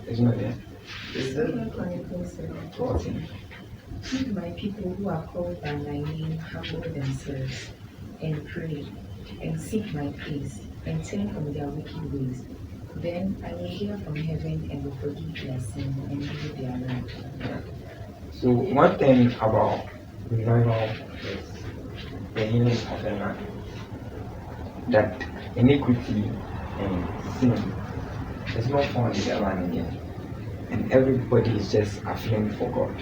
It's not there. Is that Second Chronicles 7:14. If my people who are called by my name humble themselves and pray and seek my face and turn from their wicked ways, then I will hear from heaven and will forgive their sin and heal their land. So one thing about revival is the healing of the land. That iniquity and sin is not found in the land again. And everybody is just aflame for God.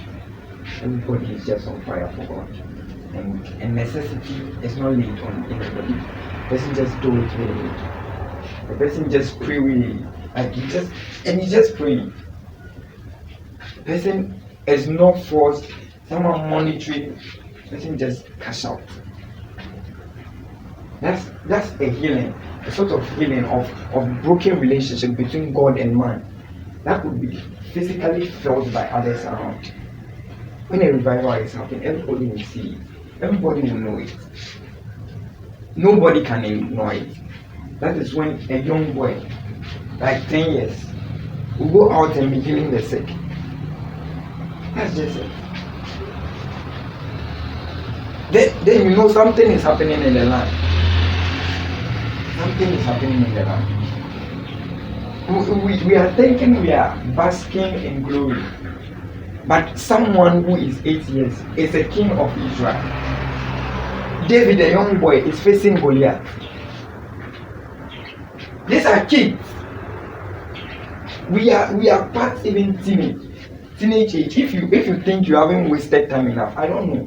Everybody is just on fire for God. And necessity is not laid on anybody. The person just do it really. The person just pray really. Like he just praying. The person is not forced, someone monitoring, the person just cash out. That's a healing, a sort of healing of broken relationship between God and man. That would be physically felt by others around. When a revival is happening, everybody will see it. Everybody will know it. Nobody can ignore it. That is when a young boy, like 10 years, will go out and be healing the sick. That's just it. Then you know something is happening in the land. Something is happening in the land. We are thinking we are basking in glory. But someone who is 8 years is a king of Israel. David, a young boy, is facing Goliath. These are kids. We are past even teenage age. If you think you haven't wasted time enough, I don't know.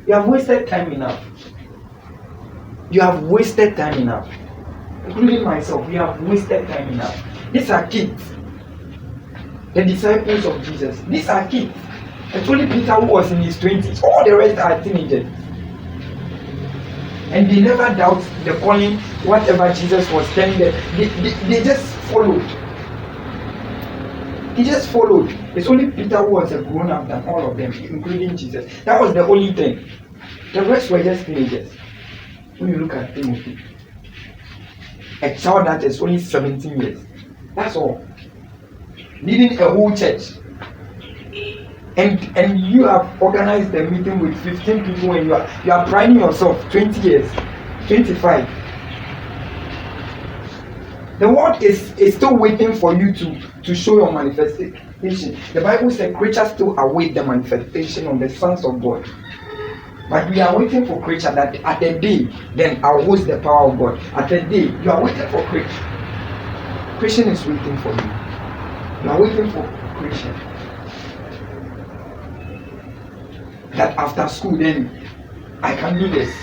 You have wasted time enough. You have wasted time enough. Including myself, we have wasted time enough. These are kids. The disciples of Jesus. These are kids. It's only Peter who was in his 20s. All the rest are teenagers. And they never doubt the calling, whatever Jesus was telling them. They just followed. He just followed. It's only Peter who was a grown up than all of them, including Jesus. That was the only thing. The rest were just teenagers. When you look at Timothy, a child that is only 17 years. That's all. Leading a whole church. And you have organized a meeting with 15 people and you are priding yourself 20 years, 25. The world is still waiting for you to show your manifestation. The Bible says creatures still await the manifestation of the sons of God. But we are waiting for creature that at the day, then I'll host the power of God. At the day, you are waiting for creation. Creation is waiting for you. You are waiting for creation. That after school, then I can do this.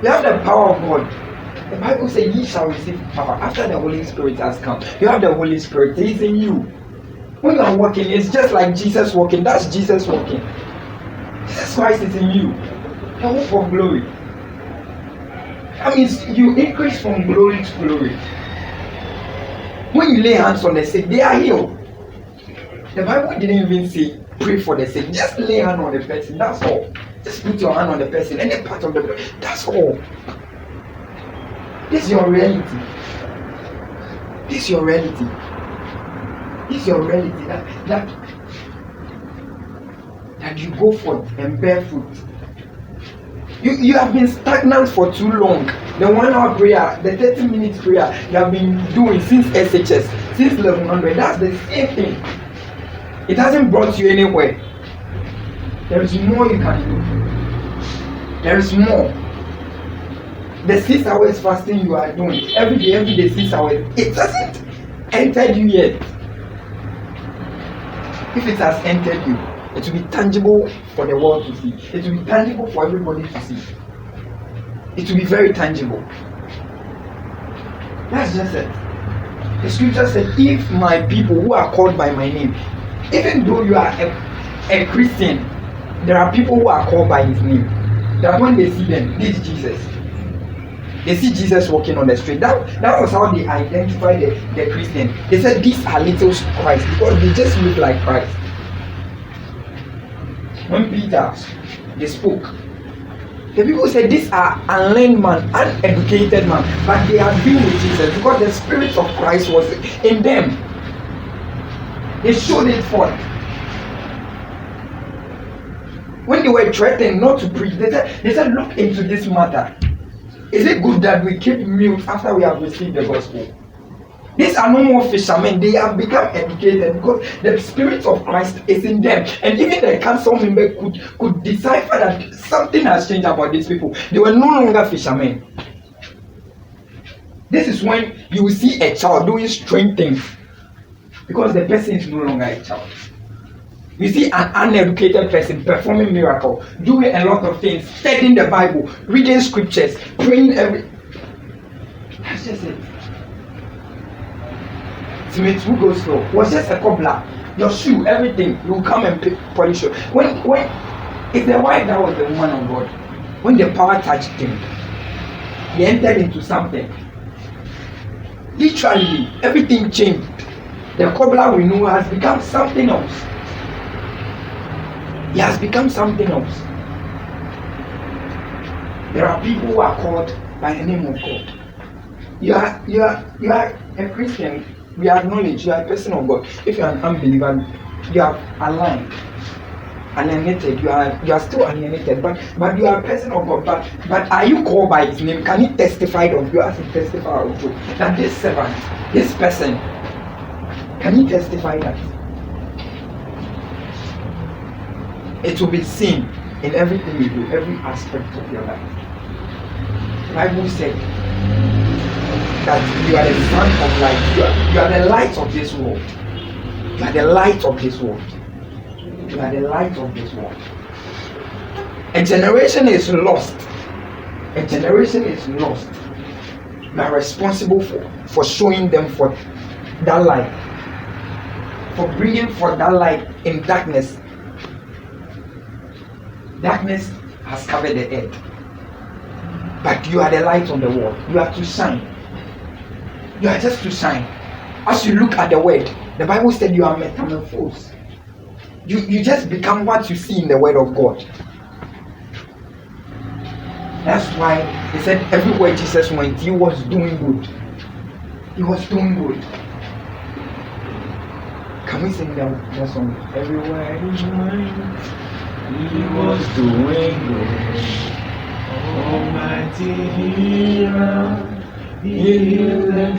You have the power of God. The Bible says, ye shall receive power after the Holy Spirit has come. You have the Holy Spirit. He is in you. When you are walking, it's just like Jesus walking. That's Jesus walking. Jesus Christ is in you. The hope of glory. That means you increase from glory to glory. When you lay hands on the sick, they are healed. The Bible didn't even say pray for the sick. Just lay hand on the person. That's all. Just put your hand on the person, any part of the body. That's all. This is your reality. This is your reality. This is your reality. That you go forth and bear fruit. You have been stagnant for too long. The 1 hour prayer, the 30 minutes prayer you have been doing since SHS, since 1100, that's the same thing. It hasn't brought you anywhere. There is more you can do. There is more. The 6 hours fasting you are doing, every day 6 hours, it hasn't entered you yet. If it has entered you, it will be tangible for the world to see. It will be tangible for everybody to see. It will be very tangible. That's just it. The scripture said, if my people who are called by my name, even though you are a Christian, there are people who are called by his name. That when they see them, this is Jesus. They see Jesus walking on the street. That was how they identified the Christian. They said these are little Christ because they just look like Christ. When Peter, they spoke. The people say these are unlearned man, uneducated man, but they are being with Jesus because the Spirit of Christ was in them. They showed it forth. When they were threatened not to preach, they said, look into this matter. Is it good that we keep mute after we have received the gospel? These are no more fishermen. They have become educated because the Spirit of Christ is in them. And even the council member could decipher that something has changed about these people. They were no longer fishermen. This is when you will see a child doing strange things because the person is no longer a child. You see an uneducated person performing miracles, doing a lot of things, studying the Bible, reading scriptures, praying That's just it. Smith, who goes slow, was just a cobbler. Your shoe, everything, you will come and polish it. When it's the wife that was the woman of God. When the power touched him, he entered into something. Literally, everything changed. The cobbler we know has become something else. He has become something else. There are people who are called by the name of God. You are a Christian. We acknowledge you are a person of God. If you are an unbeliever, you are aligned, alienated. You are still alienated, but you are a person of God. But are you called by His name? Can He testify of you as He testified of you? That this servant, this person, can He testify that? It will be seen in everything you do, every aspect of your life. The Bible said that you are the son of light. You are the light of this world. You are the light of this world. You are the light of this world. A generation is lost. A generation is lost. You are responsible for showing them for that light. For bringing forth that light in darkness. Darkness has covered the earth. But you are the light on the world. You are to shine. You are just to shine. As you look at the word, the Bible said you are metamorphosed. You just become what you see in the word of God. That's why he said everywhere Jesus went, he was doing good. He was doing good. Can we sing that song? Everywhere he went, he was doing good. Almighty healer. He healed the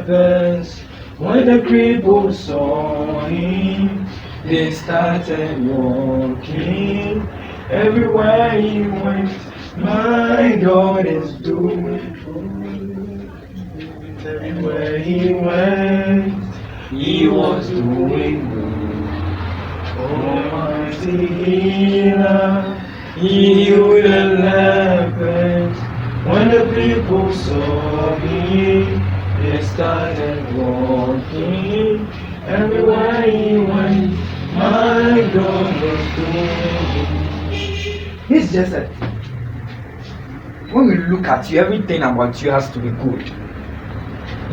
lepers. When the cripples saw him, they started walking. Everywhere he went, my God is doing good. Everywhere he went, he was doing good. Almighty healer, he healed the lepers. When the people saw him, they started walking. Everywhere he went, my God was doing. It's just that when we look at you, everything about you has to be good.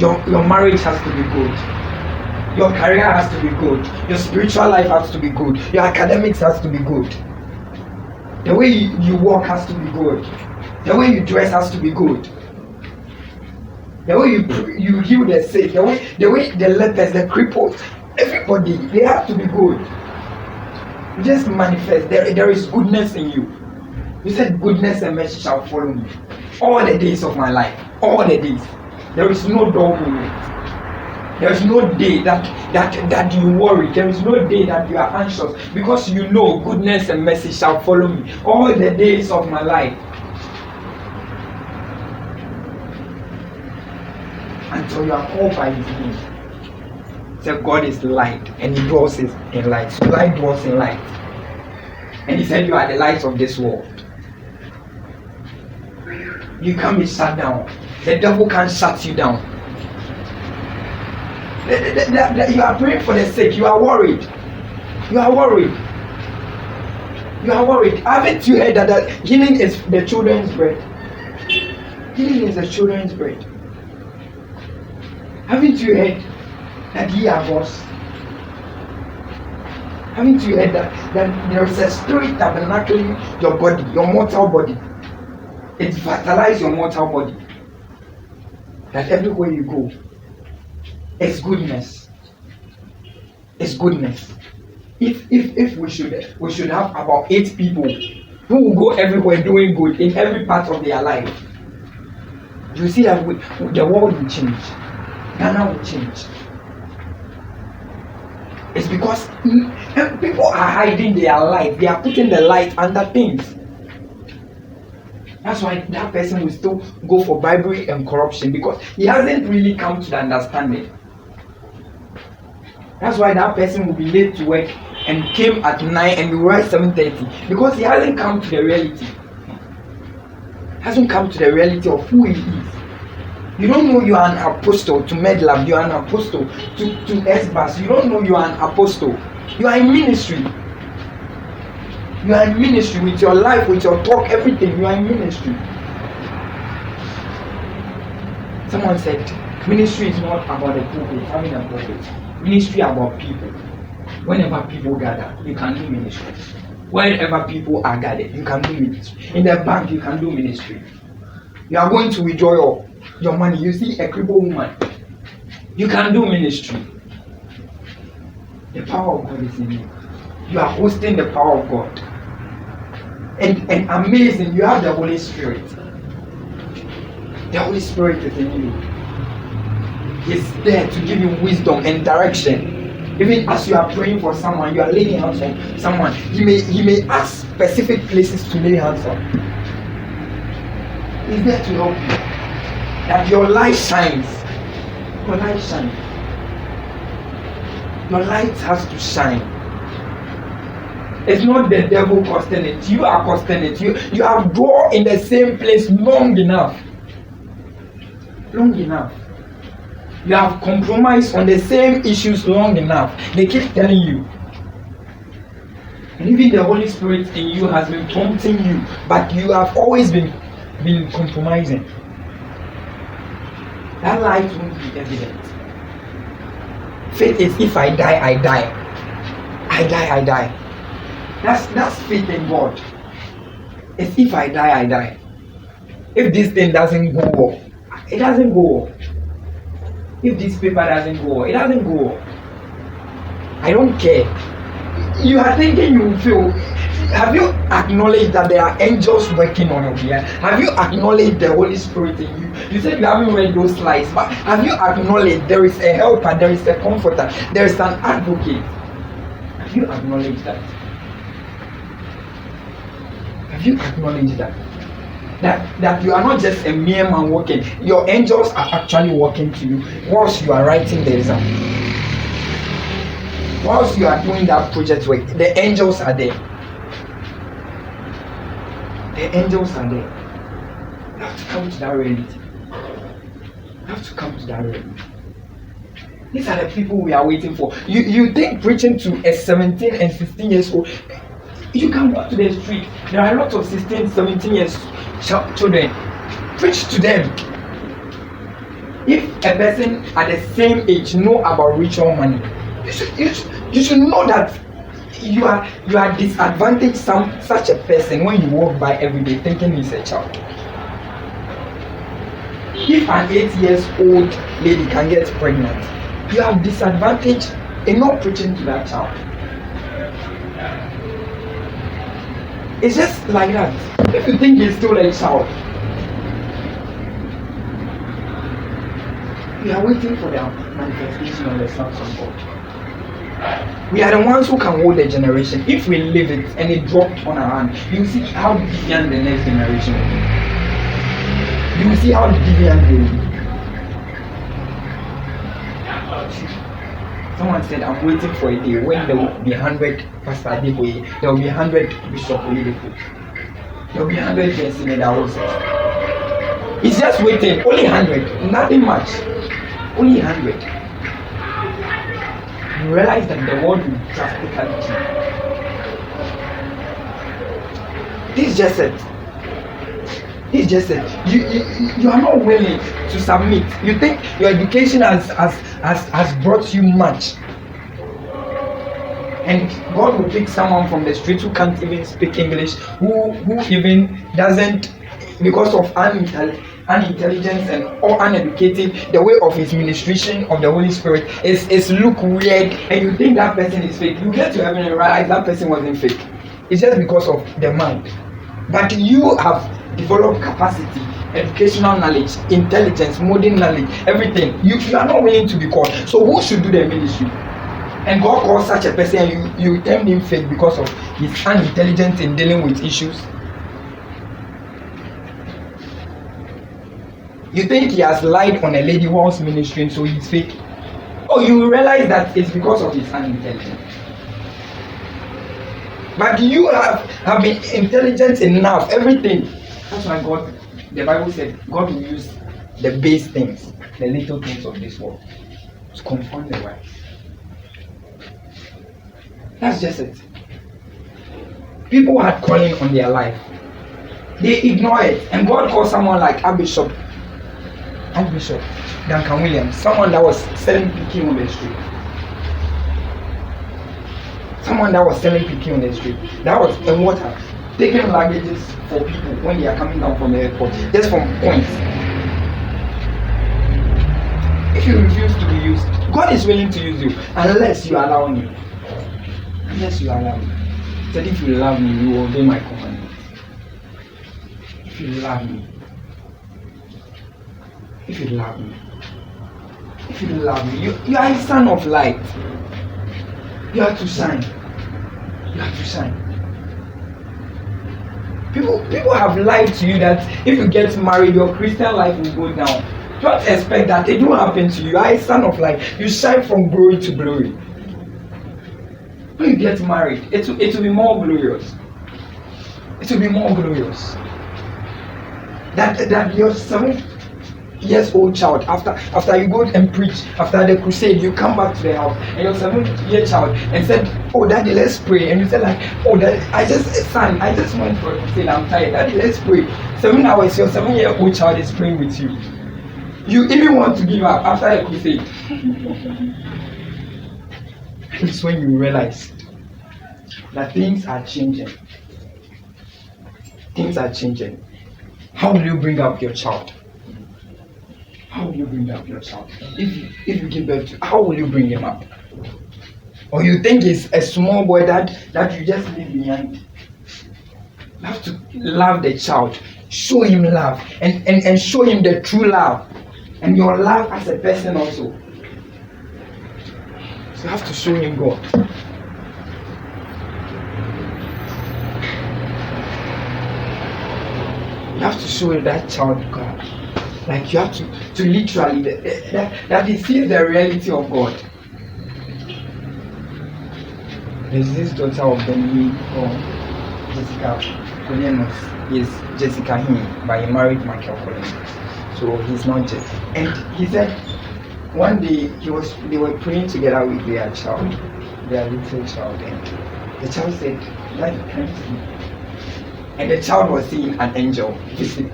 Your marriage has to be good. Your career has to be good. Your spiritual life has to be good. Your academics has to be good. The way you walk has to be good. The way you dress has to be good. The way you heal the sick, the way the lepers, the cripples, everybody, they have to be good. You just manifest. There is goodness in you. You said goodness and mercy shall follow me all the days of my life. All the days. There is no dull moment. There is no day that you worry. There is no day that you are anxious, because you know goodness and mercy shall follow me all the days of my life. Until you are called by His name. So God is light, and He dwells in light. So light dwells in light. And He said you are the light of this world. You can't be shut down. The devil can't shut you down. You are praying for the sick. You are worried. You are worried. You are worried. Haven't you heard that healing is the children's bread? Healing is the children's bread. Haven't you heard that ye are gods? Haven't you heard that there is a spirit tabernacling your body, your mortal body? It vitalizes your mortal body. That everywhere you go, it's goodness. It's goodness. If we should have about 8 people who will go everywhere doing good in every part of their life. You see that the world will change. Ghana will change. It's because people are hiding their light. They are putting the light under things. That's why that person will still go for bribery and corruption, because he hasn't really come to the understanding. That's why that person will be late to work and came at 9 and will rise 7:30, because he hasn't come to the reality. Hasn't come to the reality of who he is. You don't know you are an apostle to Medlab, you are an apostle to SBAS. You don't know you are an apostle. You are in ministry. You are in ministry with your life, with your talk, everything. You are in ministry. Someone said, ministry is not about the pulpit, having a pulpit. Ministry about people. Whenever people gather, you can do ministry. Wherever people are gathered, you can do ministry. In the bank, you can do ministry. You are going to withdraw your money. You see a crippled woman, you can do ministry. The power of God is in you. You are hosting the power of God. And amazing, you have the Holy Spirit. The Holy Spirit is in you. He's there to give you wisdom and direction. Even as you are praying for someone, you are laying hands on someone. He may ask specific places to lay hands on. He's there to help you. That your light shines. Your light shines. Your light has to shine. It's not the devil costing it. You are costing it. You have dwelt in the same place long enough. Long enough. You have compromised on the same issues long enough. They keep telling you. And even the Holy Spirit in you has been prompting you, but you have always been compromising. That light won't be evident. Faith is, if I die, I die. I die, I die. That's faith in God. It's if I die, I die. If this thing doesn't go off, it doesn't go off. If this paper doesn't go off, it doesn't go off. I don't care. You are thinking you will fail. Have you acknowledged that there are angels working on your behalf? Have you acknowledged the Holy Spirit in you? You said you haven't read those slides, but have you acknowledged there is a helper, there is a comforter, there is an advocate? Have you acknowledged that? Have you acknowledged that? That you are not just a mere man walking. Your angels are actually walking to you whilst you are writing the exam. Whilst you are doing that project work, the angels are there. The angels are there. You have to come to that reality. You have to come to that reality. These are the people we are waiting for. You think preaching to a 17 and 16 years old, you can go to the street. There are a lot of 16, 17 years children. Preach to them. If a person at the same age know about ritual money, you should know that you are disadvantaged such a person when you walk by every day thinking he's a child. If an 8 years old lady can get pregnant, you have disadvantage in not preaching to that child. It's just like that. If you think he's still a child, we are waiting for the manifestation of the sons of God. We are the ones who can hold the generation. If we leave it and it dropped on our hand, you see how deviant the next generation will be. You will see how deviant they will be. Someone said, I'm waiting for a day when there will be 100 Pastor Adeboye, there will be 100 Bishop Oyedepo, there will be 100 Jensen Edawose. He's just waiting, only 100, nothing much, only 100. You realize that the world will drastically change. This is just it. This is just it. You are not willing to submit. You think your education has brought you much. And God will pick someone from the street who can't even speak English, who even doesn't because of unintelligence and or uneducated, the way of his ministration of the Holy Spirit is look weird, and you think that person is fake. You get to heaven and realize that person wasn't fake. It's just because of the mind. But you have developed capacity, educational knowledge, intelligence, modern knowledge, everything. You are not willing to be called. So who should do the ministry? And God calls such a person and you term him fake because of his unintelligence in dealing with issues. You think he has lied on a lady whilst ministering, so he's fake. Oh, you realize that it's because of his unintelligence. But you have been intelligent enough, everything. That's why God, the Bible said, God will use the base things, the little things of this world, to confound the wise. That's just it. People had calling on their life. They ignore it. And God called someone like Archbishop Duncan Williams, someone that was selling picking on the street. Someone that was selling picking on the street. That was in water. Taking luggages for people when they are coming down from the airport, just from points. If you refuse to be used, God is willing to use you unless you allow me. Unless you allow me. He said, if you love me, you will obey my commandments. If you love me. If you love me. If you love me. You are a son of light. You have to shine. You have to shine. People have lied to you that if you get married, your Christian life will go down. Don't expect that. It won't happen to you. You are a son of light. You shine from glory to glory. When you get married, it will be more glorious. It will be more glorious. That your 7-year-old child, after you go and preach, after the crusade, you come back to the house, and your 7-year child and said, "Oh, Daddy, let's pray." And you said like, "Oh, Daddy, I just went for a crusade. I'm tired. Daddy, let's pray." 7 hours, your 7-year-old child is praying with you. You even want to give up after the crusade. It's when you realize that things are changing. Things are changing. How will you bring up your child? How will you bring up your child? If you give birth to, how will you bring him up? Or you think it's a small boy that you just leave behind? You have to love the child. Show him love. And show him the true love. And your love as a person also. So you have to show him God. You have to show that child God. Like you have to literally that he sees the reality of God. There's this daughter of the name called Jessica Collins. Yes, Jessica him, but he married Michael Collins. So he's not just. And he said one day they were praying together with their child, their little child, and the child said, "Daddy, can you see?" And the child was seeing an angel visiting.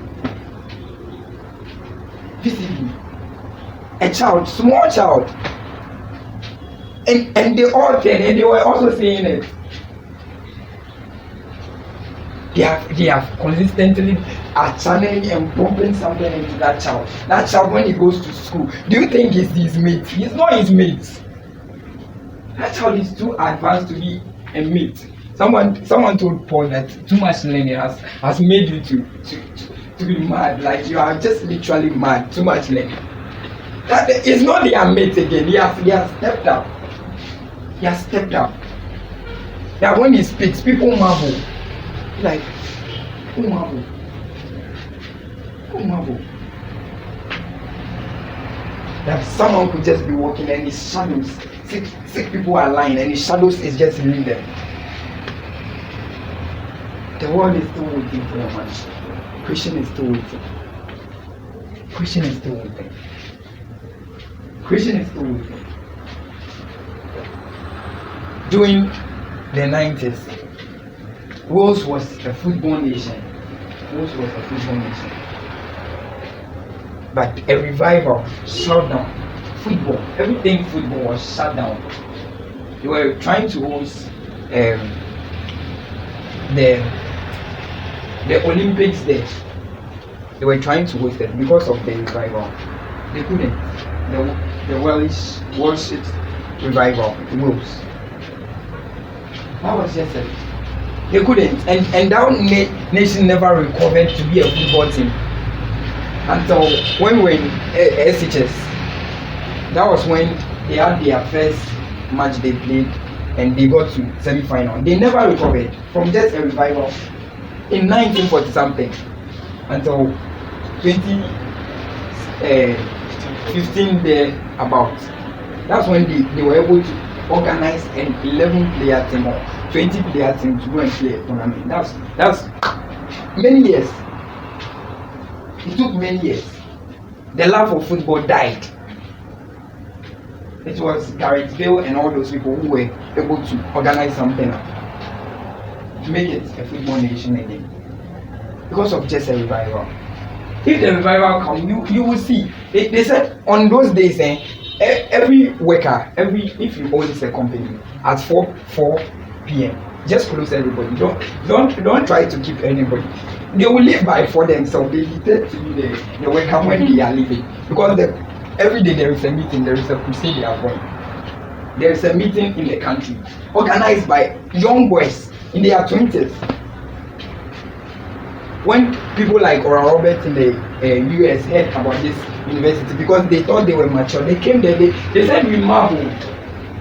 A child, small child. And they all said, and they were also saying it. They have consistently are channeling and pumping something into that child. That child, when he goes to school, do you think he's his mate? He's not his mate. That child is too advanced to be a mate. Someone told Paul that too much learning has made you to be mad. Like you are just literally mad. Too much learning. That is not their mate again. He has stepped up. He has stepped up. That when he speaks, people marvel. Like, who marvel? Who marvel? That someone could just be walking and his shadows, six people are lying and his shadows is just leading them. The world is still waiting for a man. Christian is still waiting. Christian is still waiting. Christian is still waiting. During the 90s, Wales was a football nation. But a revival shut down. Football, everything football was shut down. They were trying to host the Olympics there. They were trying to host it because of the revival. They couldn't. The Welsh worshipped revival rules. That was just it. They couldn't, and that nation never recovered to be a football team until when we were in SHS. That was when they had their first match they played, and they got to semi-final. They never recovered from just a revival in 1940 something until 2015 there about. That's when they were able to organize an 11-player team or 20-player team to go and play a tournament. That's many years. It took many years. The love of football died. It was Gareth Bale and all those people who were able to organize something to make it a football nation again. Because of just a revival. If the revival comes, you will see. They said on those days, every worker, if you own a company, at 4 p.m. just close everybody. Don't try to keep anybody. They will live by for themselves. They dictate to you the worker when they are leaving. Because every day there is a meeting, there is a crusade they are going. There is a meeting in the country organized by young boys in their 20s. When people like Oral Roberts in the US heard about this university, because they thought they were mature, they came there, they said we marveled.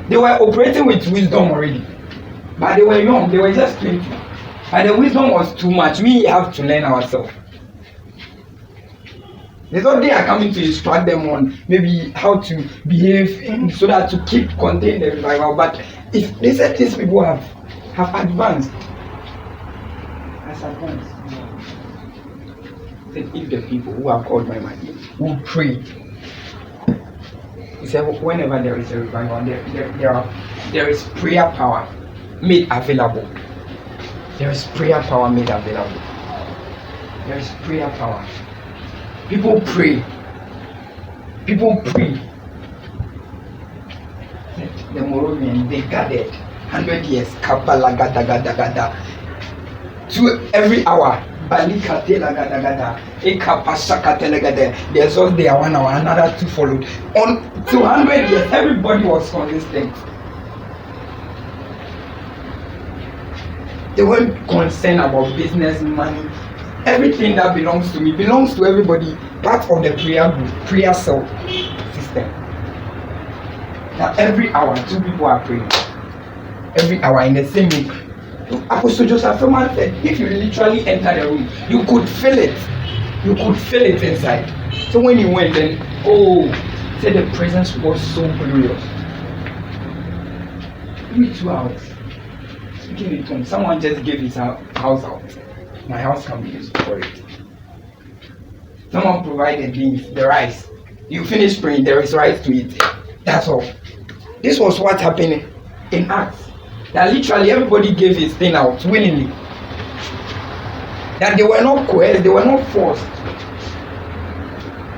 They were operating with wisdom already, but they were young, they were just 20. And the wisdom was too much. We have to learn ourselves. They thought they are coming to instruct them on maybe how to behave so that to keep contain the revival. But if they said these people have advanced, has advanced. If the people who are called by my name will pray, he said, whenever there is a revival, there is prayer power made available. There is prayer power made available. There is prayer power. People pray. People pray. The Moravians, they gathered 100 years. Kabbalah gada gada gada. To every hour. The exhaust there 1 hour, another 2 followed. On 200 years, everybody was consistent. They weren't concerned about business, money. Everything that belongs to me belongs to everybody. Part of the prayer group, prayer cell system. Now every hour, 2 people are praying. Every hour in the same room. Apostle Joseph Ferman said, if you literally enter the room, you could feel it. You could feel it inside. So when he went, then, said the presence was so glorious. Every 2 hours, speaking in tongues, someone just gave his house out. My house can be used for it. Someone provided beans, the rice. You finish praying, there is rice to eat. That's all. This was what happened in Acts. That literally everybody gave his thing out willingly. That they were not coerced, they were not forced.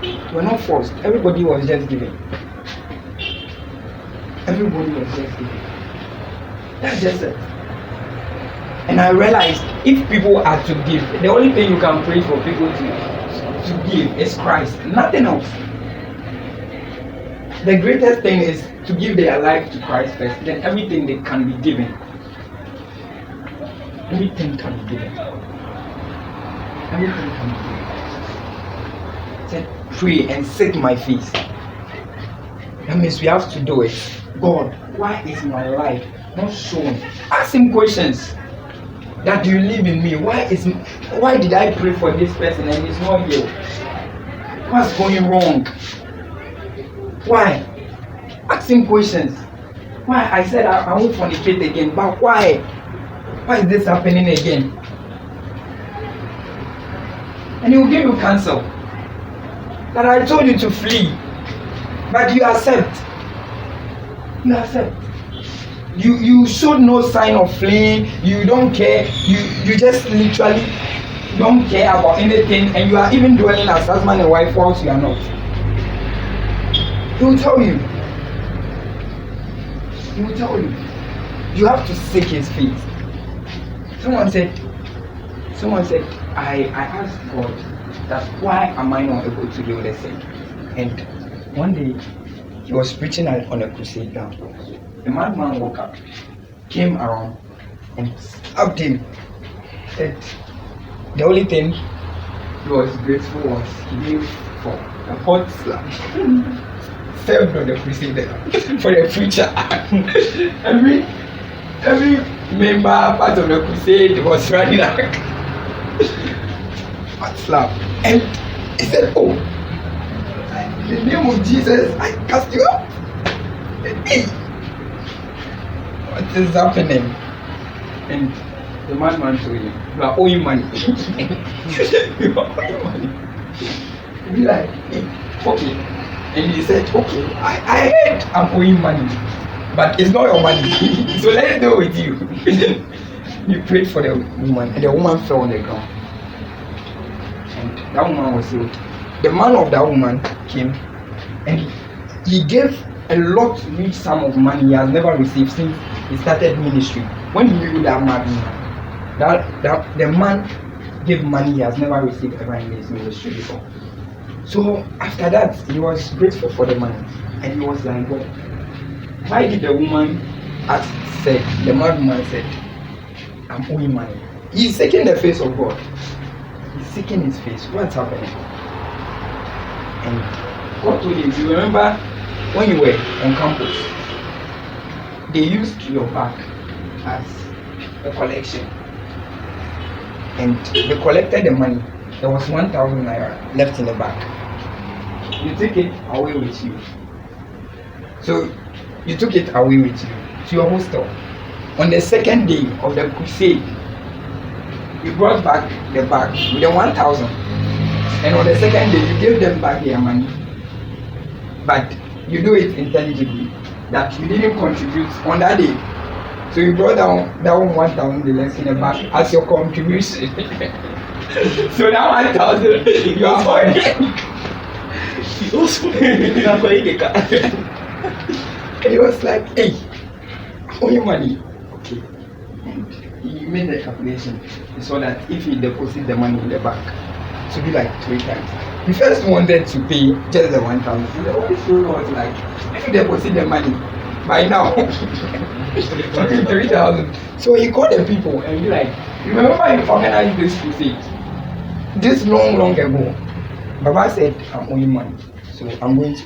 They were not forced. Everybody was just giving. Everybody was just giving. That's just it. And I realized if people are to give, the only thing you can pray for people to give is Christ. Nothing else. The greatest thing is to give their life to Christ first, then everything they can be given. Everything can be given. Everything can be given. Said, pray and seek my face. That means we have to do it. God, why is my life not shown? Ask him questions. That you live in me. Why did I pray for this person and he's not here? What's going wrong? Why? Ask him questions. Why? I said I won't fornicate again, but why? Why is this happening again? And he will give you counsel. That I told you to flee, but you accept. You accept. You showed no sign of fleeing. You don't care. You just literally don't care about anything, and you are even dwelling as husband and wife whilst you are not. He will tell you. He will tell you. You have to seek his face. Someone said, I asked God that why am I not able to do the same? And one day he was preaching on a crusade now. The madman woke up, came around and stabbed him. And the only thing he was grateful was he gave for a hot slap. Served on the crusader for the preacher. every member part of the crusade was running like hot slap. And he said, oh, in the name of Jesus, I cast you out. Hey, what is happening? And the madman told him, you are owing money. You are owing money. Be like, hey, okay. And he said, okay, I heard I'm owing money, but it's not your money. So let's do it with you. You prayed for the woman, and the woman fell on the ground. And that woman was healed. The man of that woman came, and he gave a lot huge sum of money he has never received since he started ministry. When he knew that madman, the man gave money he has never received ever in his ministry before. So after that, he was grateful for the money, and he was like, "Well, why did the woman ask?" Said the madman said, "I'm owing money." He's seeking the face of God. He's seeking His face. What's happening? And God told him, "You remember when you were on campus? They used your bag as a collection, and they collected the money. There was 1,000 naira left in the bag. You took it away with you. So you took it away with you to your hostel. On the second day of the crusade, you brought back the bag with the 1,000. And on the second day, you gave them back their money. But you do it intelligibly, that you didn't contribute on that day. So you brought down that 1,000 the left in the bag as your contribution. So that 1,000 you are forgetting. He also and he was like, hey, owe you money. Okay. And he made the calculation. He saw that if he deposits the money in the bank, it would be like 3 times. He first wanted to pay just the 1,000. And the Holy Spirit was like, if you deposit the money by now, 3,000. So he called the people and be like, remember I organized this crusade? This long ago, Baba said, I'm owing money, so I'm going to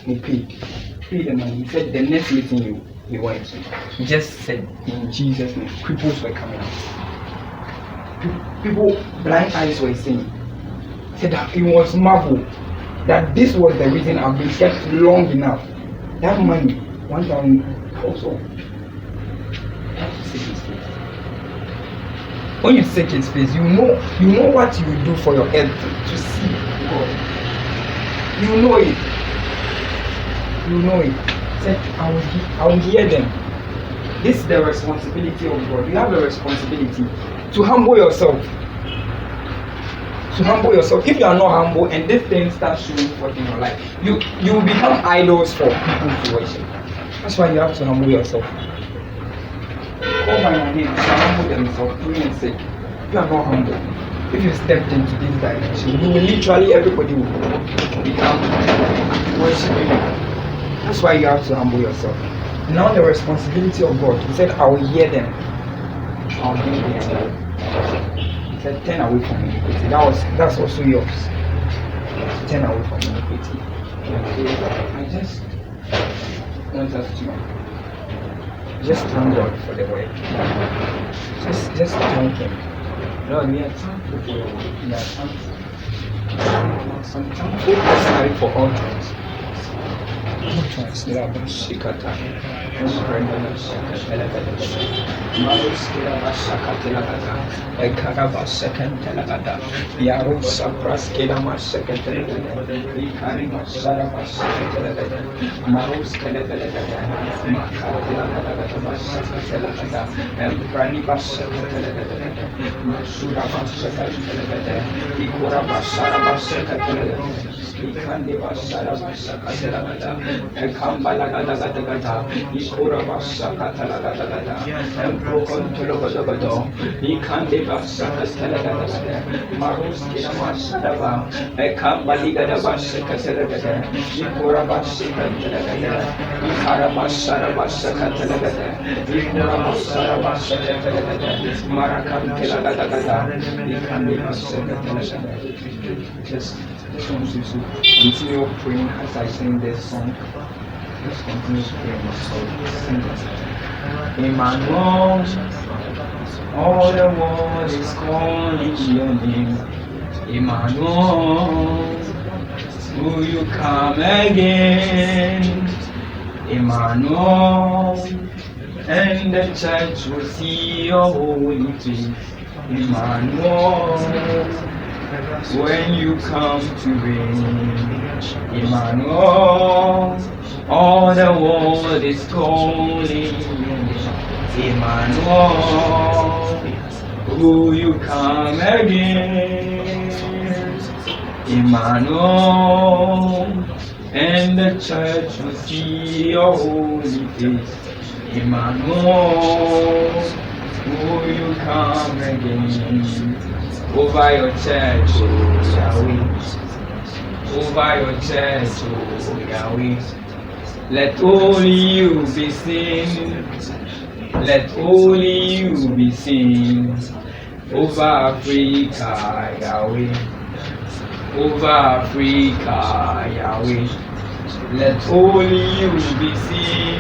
be paid. Pay the money. He said the next meeting you went to. He just said in Jesus' name, cripples were coming out. People, blind eyes were seeing. He said that it was marvel that this was the reason I've been kept long enough. That money, 1,000 also. When you seek His face, you know what you do for your health to see God. You know it. You know it. Said, I will hear them. This is the responsibility of God. You have a responsibility to humble yourself. To humble yourself. If you are not humble and this thing starts showing forth in your life, you will become idols for people to worship. That's why you have to humble yourself. Call by your name, humble themselves, pray and say, you are not humble. If you stepped into this dimension, you will literally, everybody will become worshiping you. That's why you have to humble yourself. Now the responsibility of God, He said, I will hear them. I'll hear them. He said, turn away from iniquity. That's also yours. Turn away from iniquity. I just want us to just thank God for the word. Just thank Him. Lord, we are thankful for your word. We are thankful. Some thankful necessary for all things. Ekambalagadagada, Ikurabasakatalagada, Emprokontologodogodo, Ikandebasakatalagada, Maruskinamasada, Ekambaligadabasakatalagada, Ikurabasakatalagada, Ikarabasarabasakatalagada, Ikurabasarabasakatalagada, Marakantelagada, Ikandebasakatalagada. Just continue praying as I sing this song. Let's continue praying. So sing it. Emmanuel, all the world is calling your name. Emmanuel, will you come again? Emmanuel, and the church will see your holy face. Emmanuel, when you come to reign. Emmanuel, all the world is calling. Emmanuel, will you come again? Emmanuel, and the church will see your holy face. Emmanuel, will you come again? Over your church, oh Yahweh. Over your church, oh Yahweh. Let only you be seen. Let only you be seen. Over Africa, Yahweh. Over Africa, Yahweh. Let only you be seen.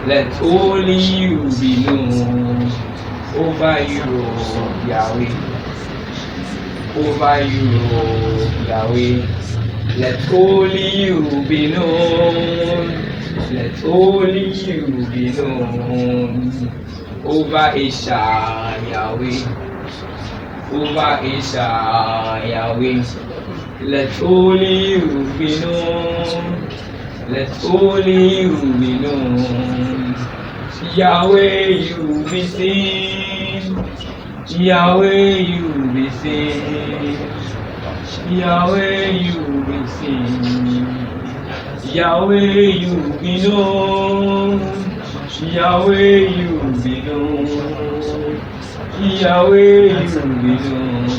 Let only you be known. Over Europe, Yahweh. Over Europe, Yahweh. Let only you be known. Let only you be known. Over Asia, Yahweh. Over Asia, Yahweh. Let only you be known. Let only you be known. Yahweh, you be seen. Yahweh, you be seen. Yahweh, you be seen. Yahweh, you be known. Yahweh, you be known. Yahweh, you be known.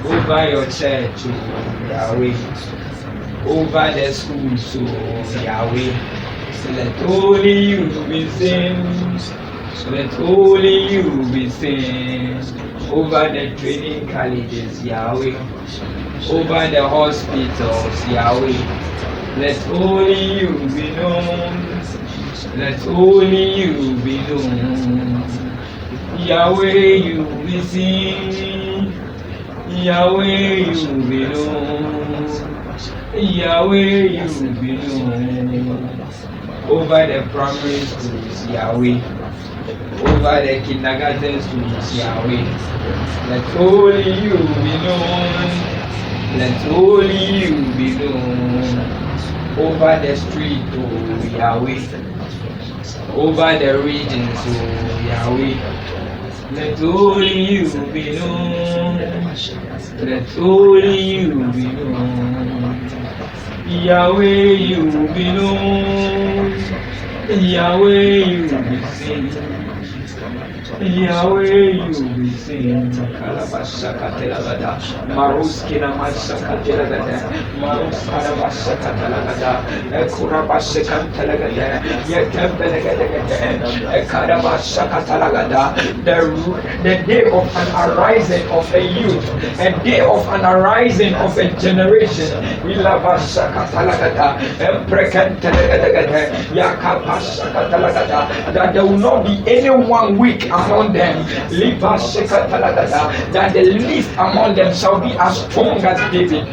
Over your church, oh Yahweh. Over the schools, oh Yahweh. Let only you be seen. Let only you be seen. Over the training colleges, Yahweh. Over the hospitals, Yahweh. Let only you be known. Let only you be known. Yahweh, you be seen. Yahweh, you be known. Yahweh, you be known. Over the primary schools, Yahweh. Over the kindergarten schools, Yahweh. Let only you be known. Let only you be known. Over the street, oh Yahweh. Over the regions, oh Yahweh. Let only you be known. Let only you be known. Yahweh, you be known. Yahweh, you be seen. Yahweh, you be seen. Kalabashakatelagada, Maruskina Mashakatelagada, Maruskarabashakatelagada, Ekurabashakatelagada, Yakabelagada, Ekarabashakatalagada, the day of an arising of a youth, a day of an arising of a generation. Ilabashakatalagada, Emprekantelagada, Yakabashakatalagada, that there will not be anyone weak among them, that the least among them shall be as strong as David,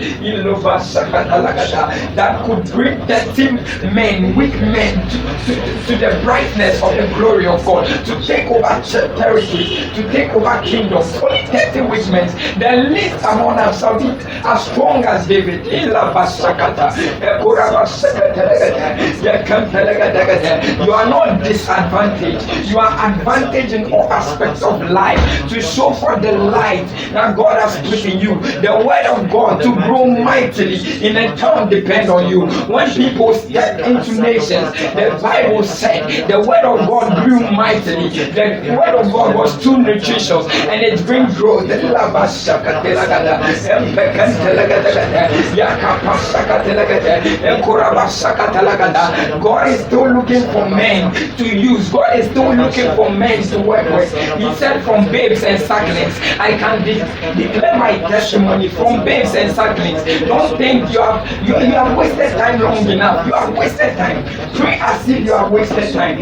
that could bring 13 men, weak men, to the brightness of the glory of God, to take over territories, to take over kingdoms. Only 30 weak men, the least among them shall be as strong as David. You are not disadvantaged, you are advantaged in all aspects of life, to show forth the light that God has put in you. The word of God to grow mightily in a town depend on you. When people step into nations, the Bible said the word of God grew mightily. The word of God was too nutritious and it brings growth. God is still looking for men to use. God is still looking for men to work with. He said, from babes and sucklings, I can declare my testimony from babes and sucklings. Don't think you have wasted time long enough. You have wasted time. Pray as if you have wasted time.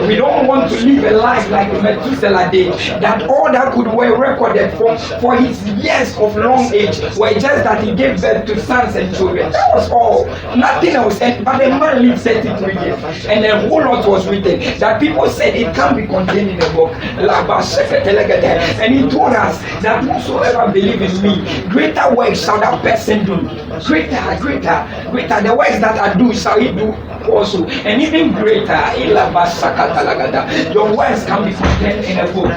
We don't want to live a life like Methuselah did, that all that could were recorded for his years of long age were just that he gave birth to sons and children. That was all. Nothing else. But the man lived 33 years and a whole lot was written that people said it can't be contained in the book. And he told us that whosoever believe in me, greater works shall that person do. Greater. The works that I do shall he do also. And even greater. Your words can be contained in a book. I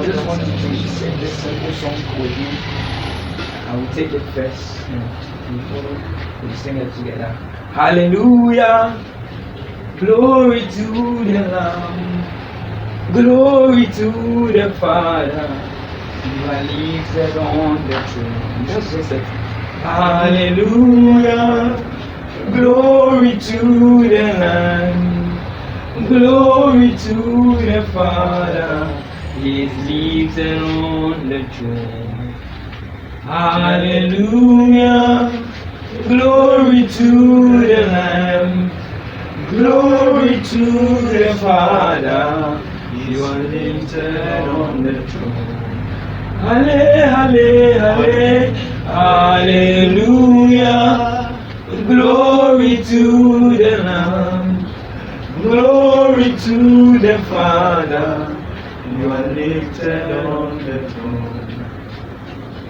just want you to sing this simple song with me. I will take it first and we'll sing it together. Hallelujah, glory to the Lamb, glory to the Father, who are lifted on the throne. That's just it. Hallelujah, glory to the Lamb, glory to the Father, He is lifted on the throne. Hallelujah, glory to the Lamb, glory to the Father, You are lifted on the throne. Hallelujah, glory to the Lamb, glory to the Father, You are lifted on the throne.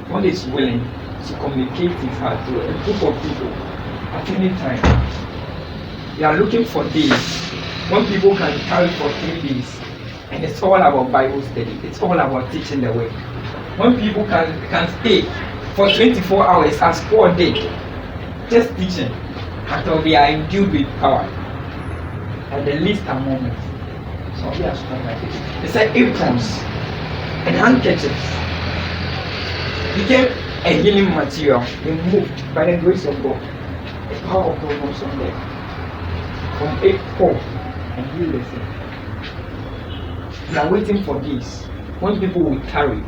God is willing to communicate His heart to a group of people at any time. We are looking for days when people can carry for 3 days, and it's all about Bible study. It's all about teaching the word. When people can stay for 24 hours as Paul did, just teaching until they are endued with power. At the least a moment. So we are strong like it. They said aprons and handkerchiefs became a healing material. They moved by the grace of God. The power of God was on them. From April and heal the sick. We are waiting for this. When people will tarry,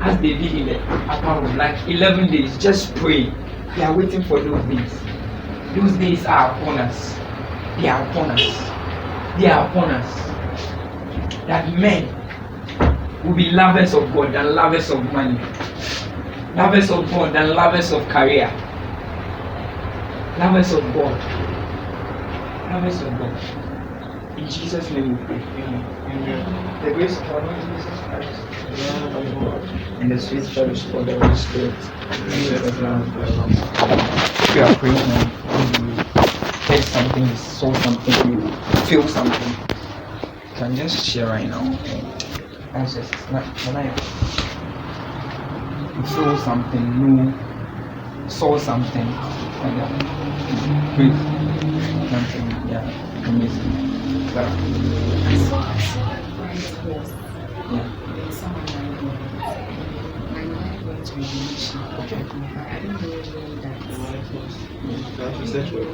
as they did in the upper room, like 11 days, just pray. They are waiting for those days. Those days are upon us. They are upon us. They are upon us. That men will be lovers of God than lovers of money. Lovers of God than lovers of career. Lovers of God. Lovers of God. In Jesus' name we pray. Amen. The grace of our Lord Jesus Christ, the love of God, and the sweet fellowship of the Holy Spirit. If you are praying now, you taste something, you saw something, you feel something, you can just share right now. And just you feel something new, saw something, and breathe. Something, yeah, amazing. I saw a bright horse. Yeah. Someone my life was about revelation. Okay. I don't know that. That's research work.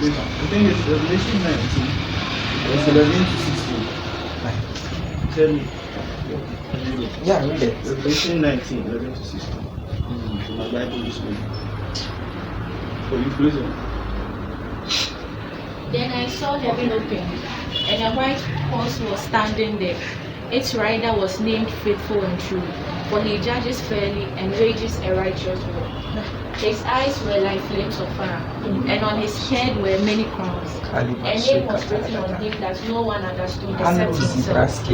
I think it's Revelation 19. It's 11 to 16. Tell me. Read it. Yeah, read it. Revelation 19, 11 to 16. So my Bible is reading. For you, please. Then I saw heaven open, and a white horse was standing there. Its rider was named Faithful and True, for he judges fairly and wages a righteous war. His eyes were like flames of fire, and on his head were many crowns. A name was written on him that no one understood except himself.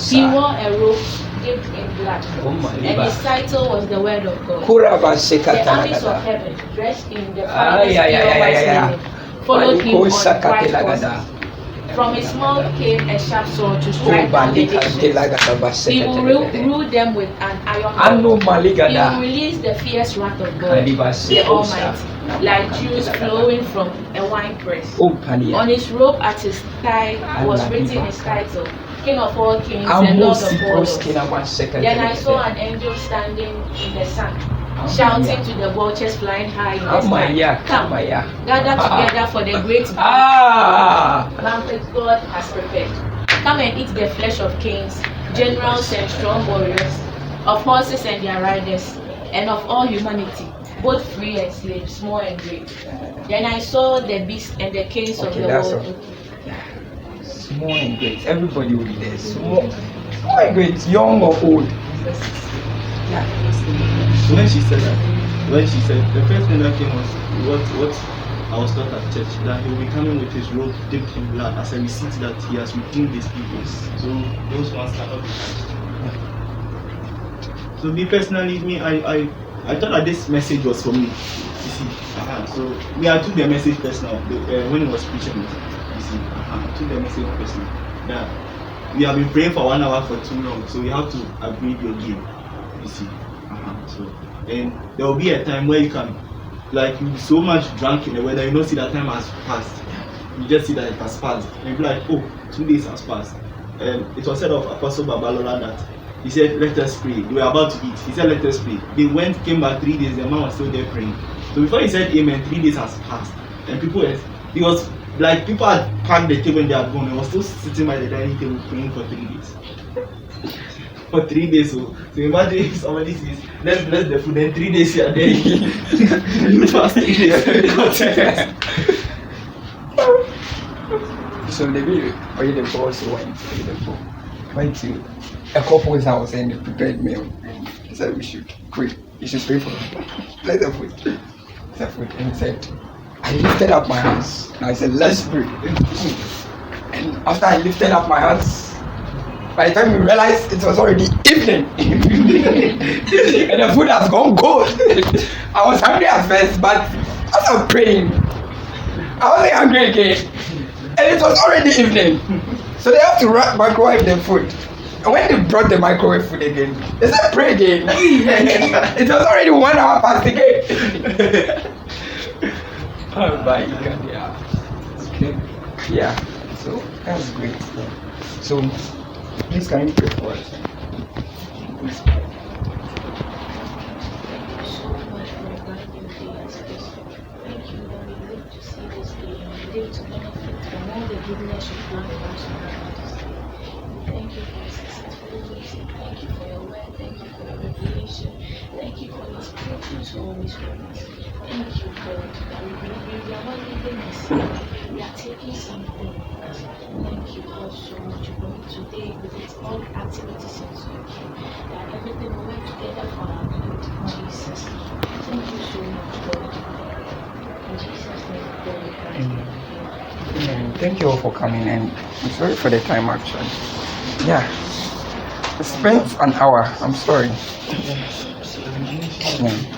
He wore a robe dipped in blood, and his title was the Word of God. The armies of heaven, dressed in the finest pure white linen, followed him on white horses. From his mouth came a sharp sword to strike down the nations. He will rule them with an iron rod. He will release the fierce wrath of God, the Almighty, like juice flowing from a winepress. On his robe at his thigh was written his title, King of all kings and Lord of all lords. Then I saw an angel standing in the sun, shouting to the vultures flying high in the sky, come, gather together for the great banquet God has prepared. Come and eat the flesh of kings, generals and strong warriors, of horses and their riders, and of all humanity, both free and slave, small and great. Then I saw the beast and the kings of the world. Small and great, everybody will be there. Small and great, young or old. Yeah. So when she said the first thing that came was what I was taught at church, that he will be coming with his robe dipped in blood as a receipt that he has redeemed his people. So those ones cannot be touched. So me personally, I thought that this message was for me. You see, so me, I took the message personal when he was preaching it. You see, I took the message personal. Yeah, we have been praying for 1 hour for too long, so we have to upgrade your game. You see, so and there will be a time where you can, like, you'll be so much drunk in the weather, you don't see that time has passed. You just see that it has passed, and you'll be like, oh, 2 days has passed. And it was said of Apostle Babalola that he said, let us pray. They were about to eat. He said, let us pray. They came back 3 days. The man was still there praying. So before he said amen, 3 days has passed, and people had packed the table and they had gone. He was still sitting by the dining table praying for 3 days. For 3 days, so imagine if somebody says, let's bless the food, then 3 days you are there. You fast 3 days. So the video, the boss went to a couple's house and they prepared meal. He said we should pray. You should pray for me. Let the food. And he said, I lifted up my hands. And I said, let's pray. And after I lifted up my hands, by the time we realized it was already evening and the food has gone cold. I was hungry at first, but as I'm praying, I wasn't hungry again. And it was already evening. So they have to microwave the food. And when they brought the microwave food again, they said pray again. It was already 1 hour past again. Oh my God, yeah. Okay. Yeah. So that's great. So please can you pray for us? Please. So much for guiding us. Thank you that we live to see this day and we live to benefit from all the goodness you plan for us around this day. Thank you for a successful meeting. Thank you for your word. Thank you for your revelation. Thank you for your spirit to always promise. Thank you, God, that we are not living the same. We are taking something. Thank you, God, so much for today with its all activities and so that everything will work together for our good. Jesus. Thank you so much, God. In Jesus' name, God. Amen. Thank you all for coming, and I'm sorry for the time actually. Yeah. I spent an hour. I'm sorry. Yeah.